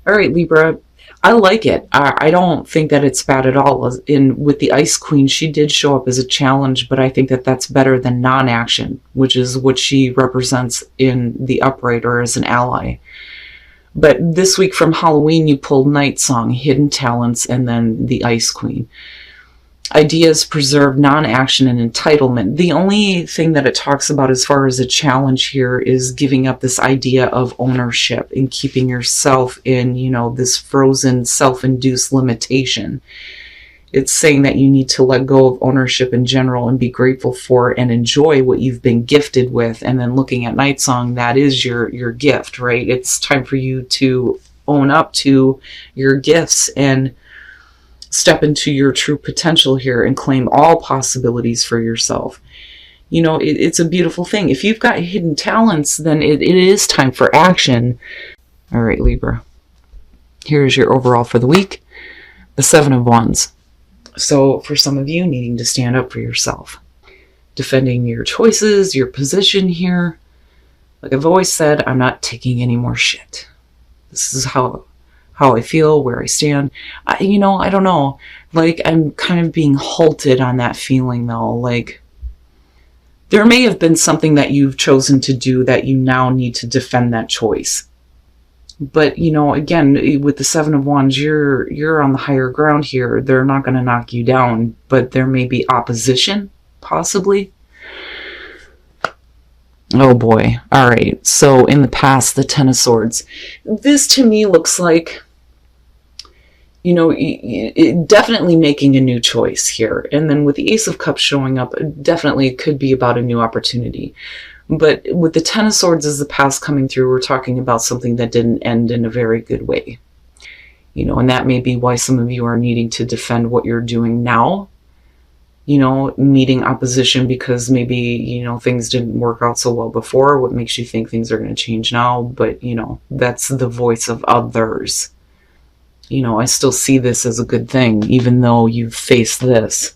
All right, Libra. I like it. I don't think that it's bad at all. With the Ice Queen, she did show up as a challenge, but I think that that's better than non-action, which is what she represents in the upright or as an ally. But this week from Halloween, you pulled Night Song, Hidden Talents, and then the Ice Queen. Ideas, preserve, non-action, and entitlement. The only thing that it talks about as far as a challenge here is giving up this idea of ownership and keeping yourself in, this frozen, self-induced limitation. It's saying that you need to let go of ownership in general and be grateful for and enjoy what you've been gifted with. And then looking at Night Song, that is your gift, right? It's time for you to own up to your gifts and step into your true potential here and claim all possibilities for yourself. It's a beautiful thing. If you've got hidden talents, then it is time for action. All right, Libra. Here's your overall for the week. The 7 of Wands. So for some of you, needing to stand up for yourself. Defending your choices, your position here. Like I've always said, I'm not taking any more shit. This is how I feel, where I stand. I don't know. Like, I'm kind of being halted on that feeling, though. Like, there may have been something that you've chosen to do that you now need to defend that choice. But, again, with the 7 of Wands, you're on the higher ground here. They're not going to knock you down, but there may be opposition, possibly. Oh boy. All right. So in the past, the 10 of Swords. This to me looks like, definitely making a new choice here. And then with the Ace of Cups showing up, definitely it could be about a new opportunity. But with the 10 of Swords as the past coming through, we're talking about something that didn't end in a very good way. And that may be why some of you are needing to defend what you're doing now. Meeting opposition because maybe, things didn't work out so well before. What makes you think things are going to change now? But, that's the voice of others. I still see this as a good thing, even though you've faced this.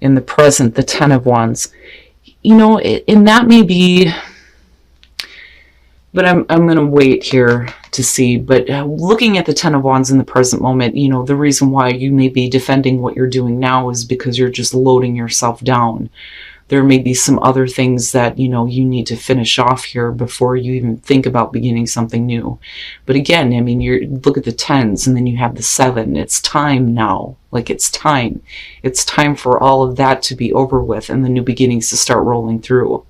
In the present, the 10 of Wands, and that may be, but I'm going to wait here to see. But looking at the 10 of Wands in the present moment, the reason why you may be defending what you're doing now is because you're just loading yourself down. There may be some other things that, you need to finish off here before you even think about beginning something new. But again, you look at the 10s and then you have the 7. It's time now. Like, it's time. It's time for all of that to be over with and the new beginnings to start rolling through.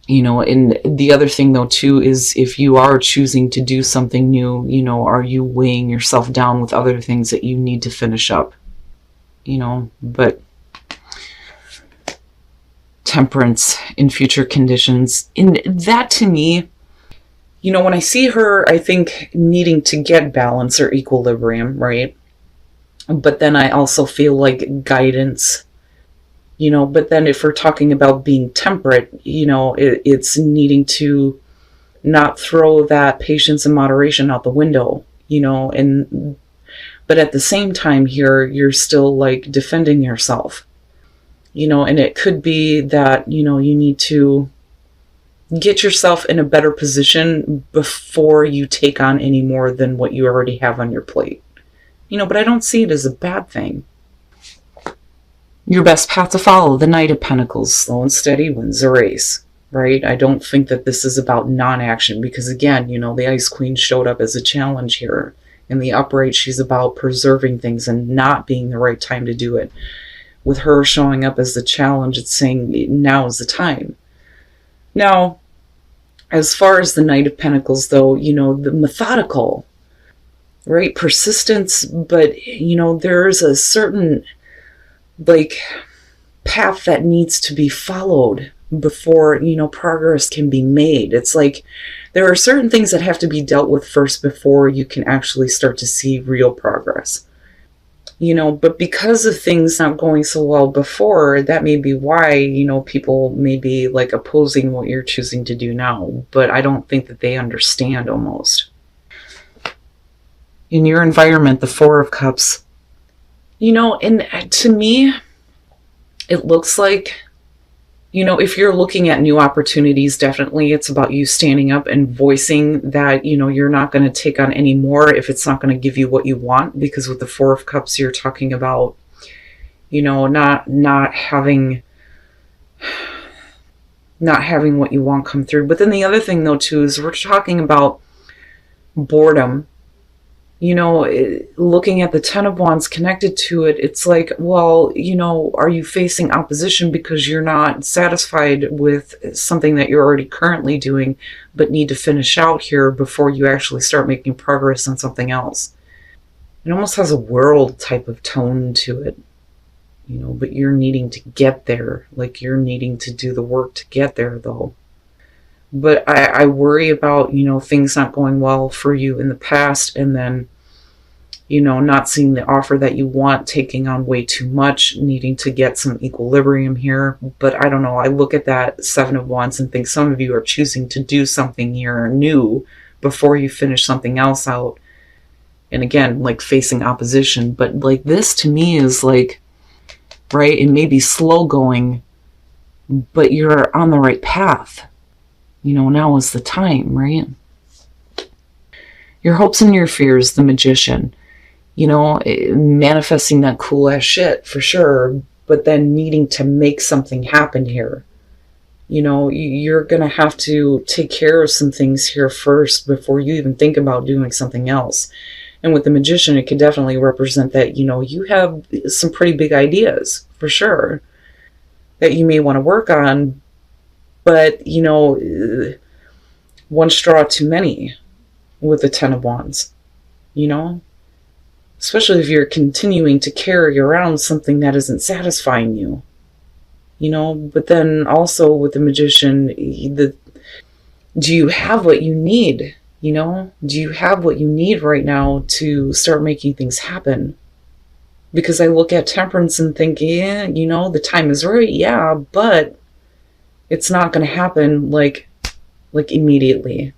And the other thing though too is if you are choosing to do something new, are you weighing yourself down with other things that you need to finish up? But Temperance in future conditions. And that to me, when I see her, I think needing to get balance or equilibrium, right? But then I also feel like guidance, but then if we're talking about being temperate, it's needing to not throw that patience and moderation out the window, but at the same time here, you're still like defending yourself. And it could be that, you need to get yourself in a better position before you take on any more than what you already have on your plate. But I don't see it as a bad thing. Your best path to follow, the Knight of Pentacles, slow and steady wins the race, right? I don't think that this is about non-action because again, the Ice Queen showed up as a challenge here. In the upright, she's about preserving things and not being the right time to do it. With her showing up as the challenge, it's saying now is the time. Now, as far as the Knight of Pentacles, though, the methodical, right? Persistence, but, there's a certain, path that needs to be followed before, progress can be made. It's like there are certain things that have to be dealt with first before you can actually start to see real progress. But because of things not going so well before, that may be why, people may be opposing what you're choosing to do now. But I don't think that they understand almost. In your environment, the 4 of Cups, and to me, it looks like, If you're looking at new opportunities, definitely it's about you standing up and voicing that, you're not going to take on any more if it's not going to give you what you want. Because with the Four of Cups, you're talking about, not having what you want come through. But then the other thing though too is we're talking about boredom. Looking at the Ten of Wands connected to it, it's like, well, are you facing opposition because you're not satisfied with something that you're already currently doing, but need to finish out here before you actually start making progress on something else? It almost has a world type of tone to it, but you're needing to get there. Like you're needing to do the work to get there though. But I worry about, things not going well for you in the past, and then, not seeing the offer that you want, taking on way too much, needing to get some equilibrium here. But I don't know. I look at that Seven of Wands and think some of you are choosing to do something here new before you finish something else out. And again, like facing opposition. But like this to me is like, right, it may be slow going, but you're on the right path. Now is the time, right? Your hopes and your fears, the Magician. Manifesting that cool ass shit for sure, but then needing to make something happen here. You're going to have to take care of some things here first before you even think about doing something else. And with the Magician, it could definitely represent that, you have some pretty big ideas for sure that you may want to work on, but, one straw too many with the Ten of Wands, especially if you're continuing to carry around something that isn't satisfying you, but then also with the Magician, do you have what you need? Do you have what you need right now to start making things happen? Because I look at Temperance and think, yeah, the time is right. Yeah, but it's not going to happen like immediately,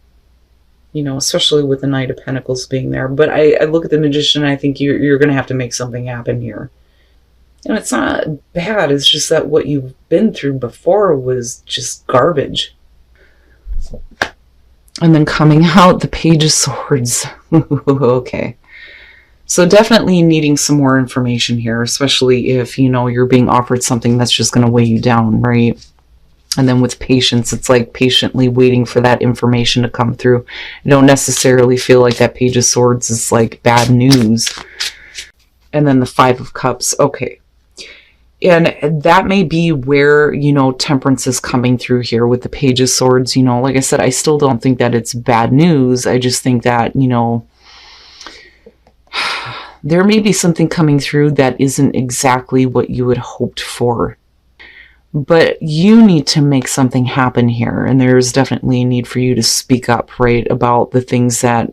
especially with the Knight of Pentacles being there. But I look at the Magician and I think you're going to have to make something happen here. And it's not bad. It's just that what you've been through before was just garbage. And then coming out, the Page of Swords. Okay. So definitely needing some more information here, especially if, you're being offered something that's just going to weigh you down, right? And then with patience, it's like patiently waiting for that information to come through. You don't necessarily feel like that Page of Swords is like bad news. And then the Five of Cups. Okay. And that may be where, Temperance is coming through here with the Page of Swords. Like I said, I still don't think that it's bad news. I just think that, there may be something coming through that isn't exactly what you had hoped for. But you need to make something happen here. And there's definitely a need for you to speak up, right, about the things that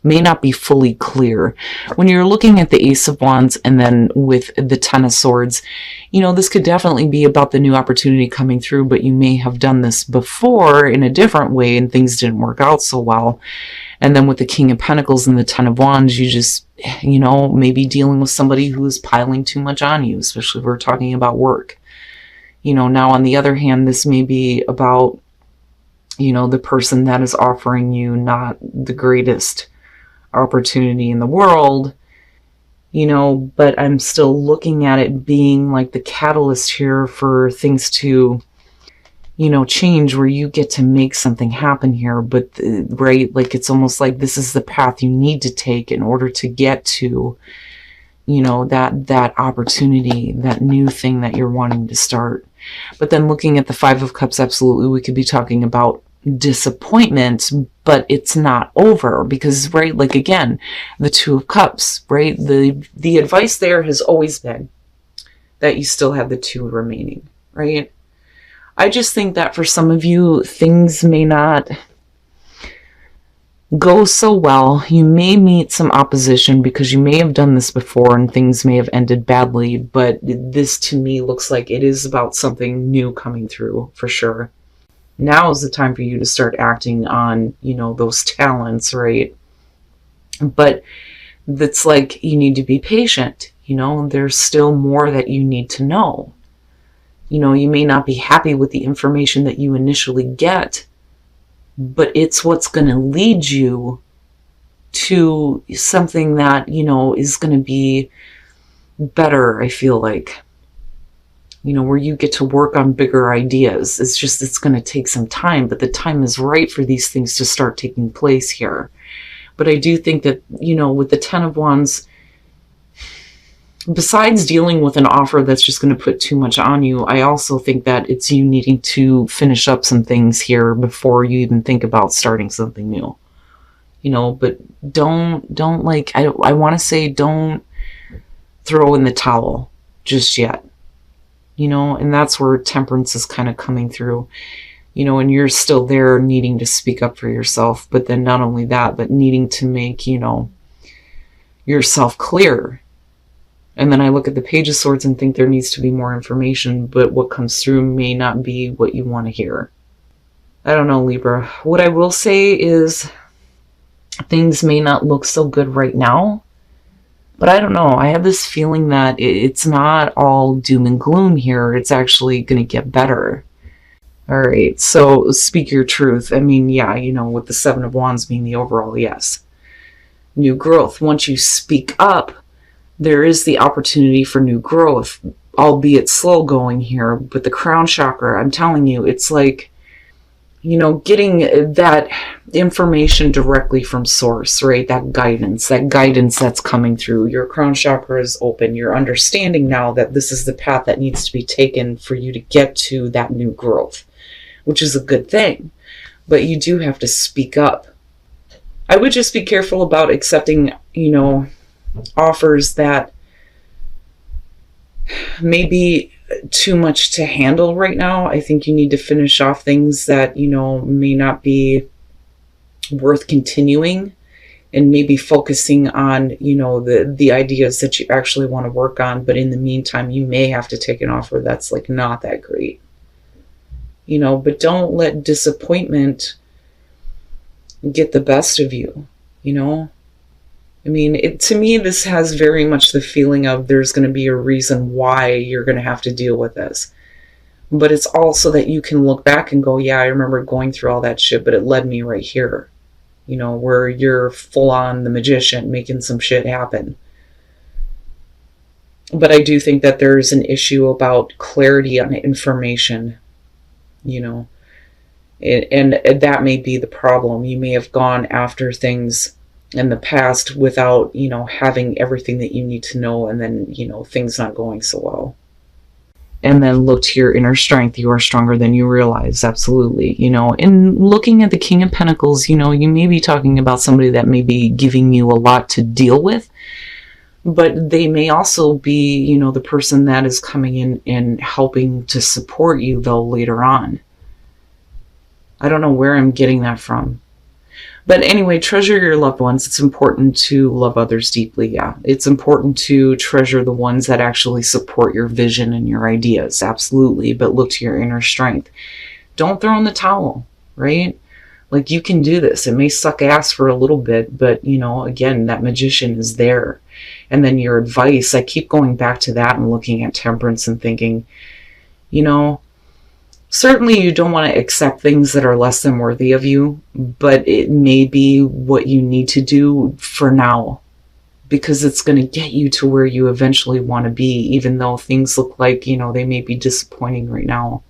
may not be fully clear. When you're looking at the Ace of Wands and then with the Ten of Swords, this could definitely be about the new opportunity coming through, but you may have done this before in a different way and things didn't work out so well. And then with the King of Pentacles and the Ten of Wands, you just, maybe dealing with somebody who is piling too much on you, especially if we're talking about work. Now on the other hand, this may be about, the person that is offering you not the greatest opportunity in the world, but I'm still looking at it being like the catalyst here for things to, change, where you get to make something happen here. But, right, like it's almost like this is the path you need to take in order to get to, that opportunity, that new thing that you're wanting to start. But then looking at the Five of Cups, absolutely, we could be talking about disappointment, but it's not over because, right, like again, the Two of Cups, right? The advice there has always been that you still have the two remaining, right? I just think that for some of you, things may not go so well. You may meet some opposition because you may have done this before and things may have ended badly, but this to me looks like it is about something new coming through for sure. Now is the time for you to start acting on, those talents, right? But that's like, you need to be patient, there's still more that you need to know. You know, you may not be happy with the information that you initially get, but it's what's going to lead you to something that, you know, is going to be better, I feel like. You know, where you get to work on bigger ideas. It's just, it's going to take some time, but the time is right for these things to start taking place here. But I do think that, you know, with the Ten of Wands, besides dealing with an offer that's just going to put too much on you, I also think that it's you needing to finish up some things here before you even think about starting something new. You know, but don't like, I want to say don't throw in the towel just yet. You know, and that's where Temperance is kind of coming through. You know, and you're still there needing to speak up for yourself, but then not only that, but needing to make, you know, yourself clear. And then I look at the Page of Swords and think there needs to be more information, but what comes through may not be what you want to hear. I don't know, Libra. What I will say is things may not look so good right now, but I don't know. I have this feeling that it's not all doom and gloom here. It's actually going to get better. All right, so speak your truth. I mean, yeah, you know, with the Seven of Wands being the overall, yes. New growth. Once you speak up, there is the opportunity for new growth, albeit slow going here. But the crown chakra, I'm telling you, it's like, you know, getting that information directly from source, right? That guidance that's coming through. Your crown chakra is open. You're understanding now that this is the path that needs to be taken for you to get to that new growth, which is a good thing. But you do have to speak up. I would just be careful about accepting, you know, offers that may be too much to handle right now. I think you need to finish off things that, you know, may not be worth continuing, and maybe focusing on, you know, the ideas that you actually want to work on. But in the meantime, you may have to take an offer that's like not that great, you know. But don't let disappointment get the best of you, you know. I mean, to me, this has very much the feeling of there's going to be a reason why you're going to have to deal with this. But it's also that you can look back and go, yeah, I remember going through all that shit, but it led me right here. You know, where you're full on the magician making some shit happen. But I do think that there's an issue about clarity on information, you know. And that may be the problem. You may have gone after things in the past without, you know, having everything that you need to know, and then, you know, things not going so well. And then look to your inner strength. You are stronger than you realize. Absolutely. You know, in looking at the King of Pentacles, you know, you may be talking about somebody that may be giving you a lot to deal with, but they may also be, you know, the person that is coming in and helping to support you, though, later on. I don't know where I'm getting that from. But anyway, treasure your loved ones. It's important to love others deeply, yeah. It's important to treasure the ones that actually support your vision and your ideas, absolutely. But look to your inner strength. Don't throw in the towel, right? Like, you can do this. It may suck ass for a little bit, but, you know, again, that magician is there. And then your advice, I keep going back to that and looking at Temperance and thinking, you know, certainly you don't want to accept things that are less than worthy of you, but it may be what you need to do for now, because it's going to get you to where you eventually want to be, even though things look like, you know, they may be disappointing right now.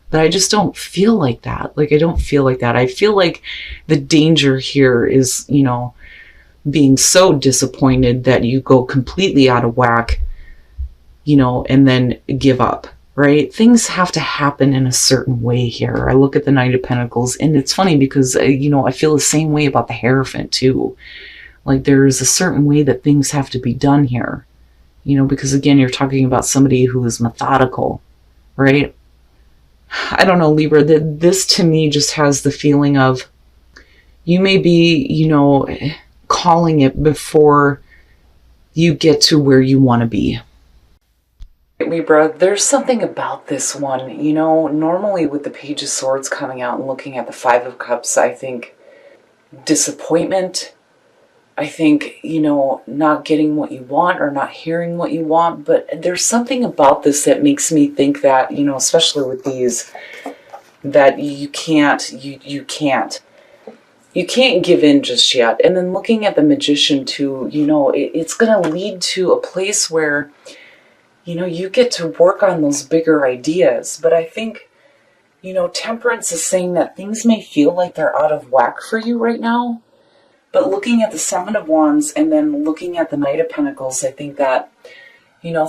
But I just don't feel like that. Like, I don't feel like that. I feel like the danger here is, you know, being so disappointed that you go completely out of whack, you know, and then give up. Right? Things have to happen in a certain way here. I look at the Knight of Pentacles, and it's funny because, you know, I feel the same way about the Hierophant too. Like, there's a certain way that things have to be done here. You know, because again, you're talking about somebody who is methodical, right? I don't know, Libra, this to me just has the feeling of you may be, you know, calling it before you get to where you want to be. Libra, there's something about this one, you know, normally with the Page of Swords coming out and looking at the Five of Cups, I think disappointment, I think, not getting what you want or not hearing what you want. But there's something about this that makes me think that, especially with these, that you can't give in just yet. And then looking at the Magician too, it's going to lead to a place where, you get to work on those bigger ideas. But I think, Temperance is saying that things may feel like they're out of whack for you right now. But looking at the Seven of Wands and then looking at the Knight of Pentacles, I think that,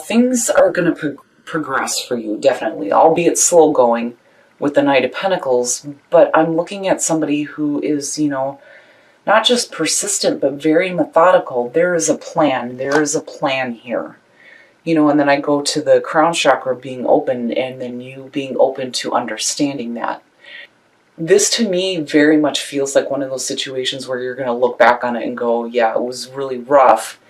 things are going to progress for you, definitely, albeit slow going with the Knight of Pentacles. But I'm looking at somebody who is, not just persistent, but very methodical. There is a plan. There is a plan here. And then I go to the crown chakra being open, and then you being open to understanding that. This to me very much feels like one of those situations where you're going to look back on it and go, yeah, it was really rough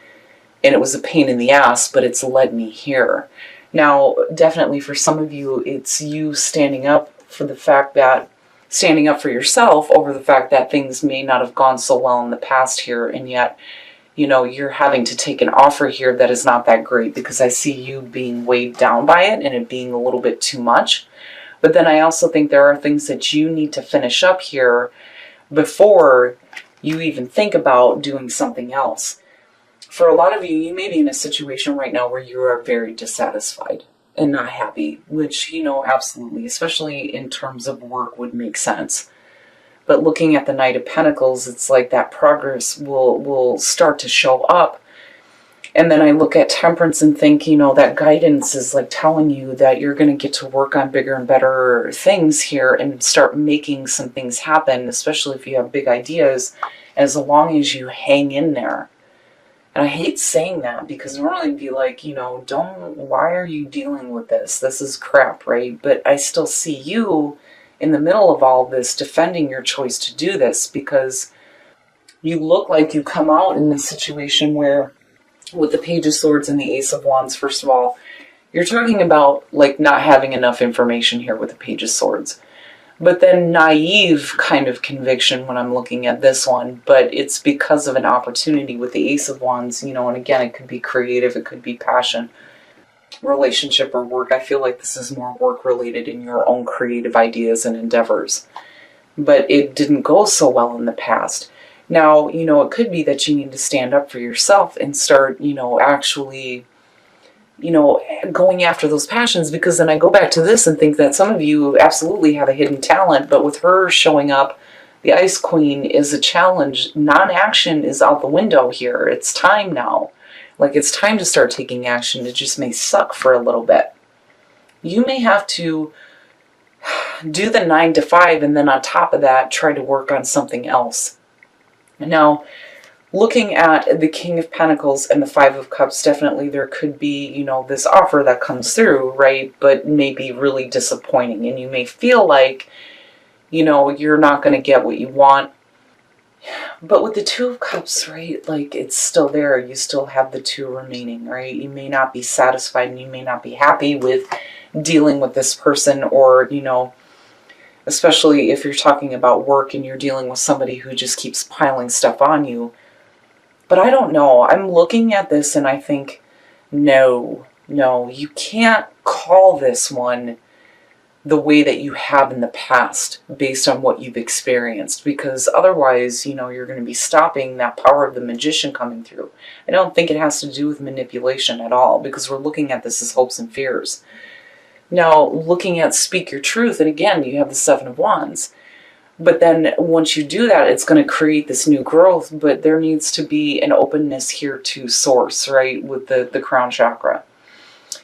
and it was a pain in the ass, but it's led me here. Now, definitely for some of you, it's you standing up for yourself over the fact that things may not have gone so well in the past here, and yet, you're having to take an offer here that is not that great, because I see you being weighed down by it and it being a little bit too much. But then I also think there are things that you need to finish up here before you even think about doing something else. For a lot of you, you may be in a situation right now where you are very dissatisfied and not happy, which, absolutely, especially in terms of work, would make sense. But looking at the Knight of Pentacles, it's like that progress will start to show up. And then I look at Temperance and think, that guidance is like telling you that you're going to get to work on bigger and better things here and start making some things happen, especially if you have big ideas, as long as you hang in there. And I hate saying that, because normally it'd be like, why are you dealing with this? This is crap, right? But I still see you in the middle of all this defending your choice to do this, because you look like you come out in this situation where, with the Page of Swords and the Ace of Wands, first of all, you're talking about like not having enough information here with the Page of Swords. But then naive kind of conviction when I'm looking at this one, but it's because of an opportunity with the Ace of Wands, and again, it could be creative, it could be passion, relationship, or work. I feel like this is more work related in your own creative ideas and endeavors. But it didn't go so well in the past. Now, it could be that you need to stand up for yourself and start, actually, going after those passions, because then I go back to this and think that some of you absolutely have a hidden talent, but with her showing up, the Ice Queen is a challenge. Non-action is out the window here. It's time now. Like, it's time to start taking action. It just may suck for a little bit. You may have to do the 9 to 5 and then on top of that, try to work on something else. Now, looking at the King of Pentacles and the Five of Cups, definitely there could be, this offer that comes through, right? But may be really disappointing. And you may feel like, you're not going to get what you want. But with the Two of Cups, right, like, it's still there. You still have the 2 remaining, right? You may not be satisfied and you may not be happy with dealing with this person, or, especially if you're talking about work and you're dealing with somebody who just keeps piling stuff on you. But I don't know. I'm looking at this and I think, no, you can't call this one the way that you have in the past based on what you've experienced, because otherwise, you're going to be stopping that power of the Magician coming through. I don't think it has to do with manipulation at all, because we're looking at this as hopes and fears. Now, looking at Speak Your Truth, and again, you have the Seven of Wands. But then once you do that, it's going to create this new growth, but there needs to be an openness here to source, right, with the crown chakra.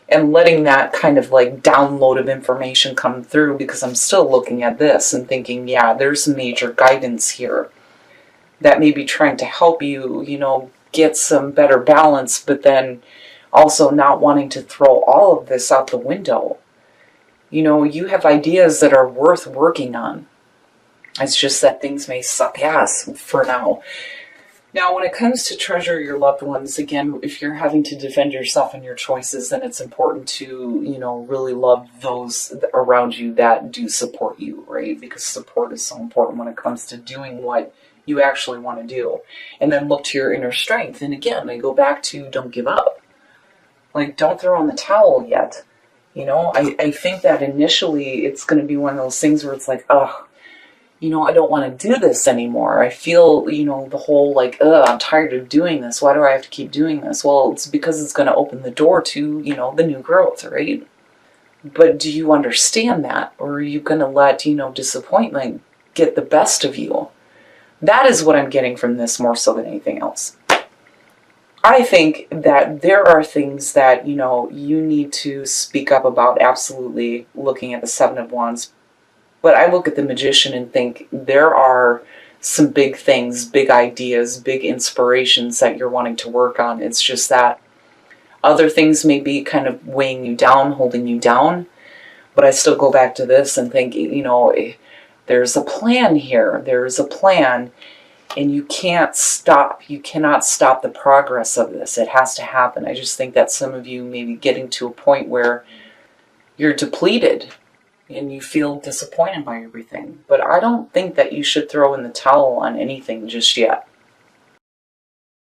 And letting that kind of like download of information come through, because I'm still looking at this and thinking, yeah, there's major guidance here that may be trying to help you, get some better balance, but then also not wanting to throw all of this out the window. You have ideas that are worth working on. It's just that things may suck ass for now. Now, when it comes to treasure your loved ones, again, if you're having to defend yourself and your choices, then it's important to, really love those around you that do support you, right? Because support is so important when it comes to doing what you actually want to do. And then look to your inner strength. And again, I go back to don't give up. Like, don't throw in the towel yet. I think that initially it's going to be one of those things where it's like, oh, I don't want to do this anymore. I feel, the whole like, I'm tired of doing this. Why do I have to keep doing this? Well, it's because it's going to open the door to, the new growth, right? But do you understand that? Or are you going to let, disappointment get the best of you? That is what I'm getting from this more so than anything else. I think that there are things that, you need to speak up about, absolutely, looking at the Seven of Wands. But I look at the Magician and think there are some big things, big ideas, big inspirations that you're wanting to work on. It's just that other things may be kind of weighing you down, holding you down. But I still go back to this and think, there's a plan here. There's a plan. And you can't stop. You cannot stop the progress of this. It has to happen. I just think that some of you may be getting to a point where you're depleted and you feel disappointed by everything. But I don't think that you should throw in the towel on anything just yet.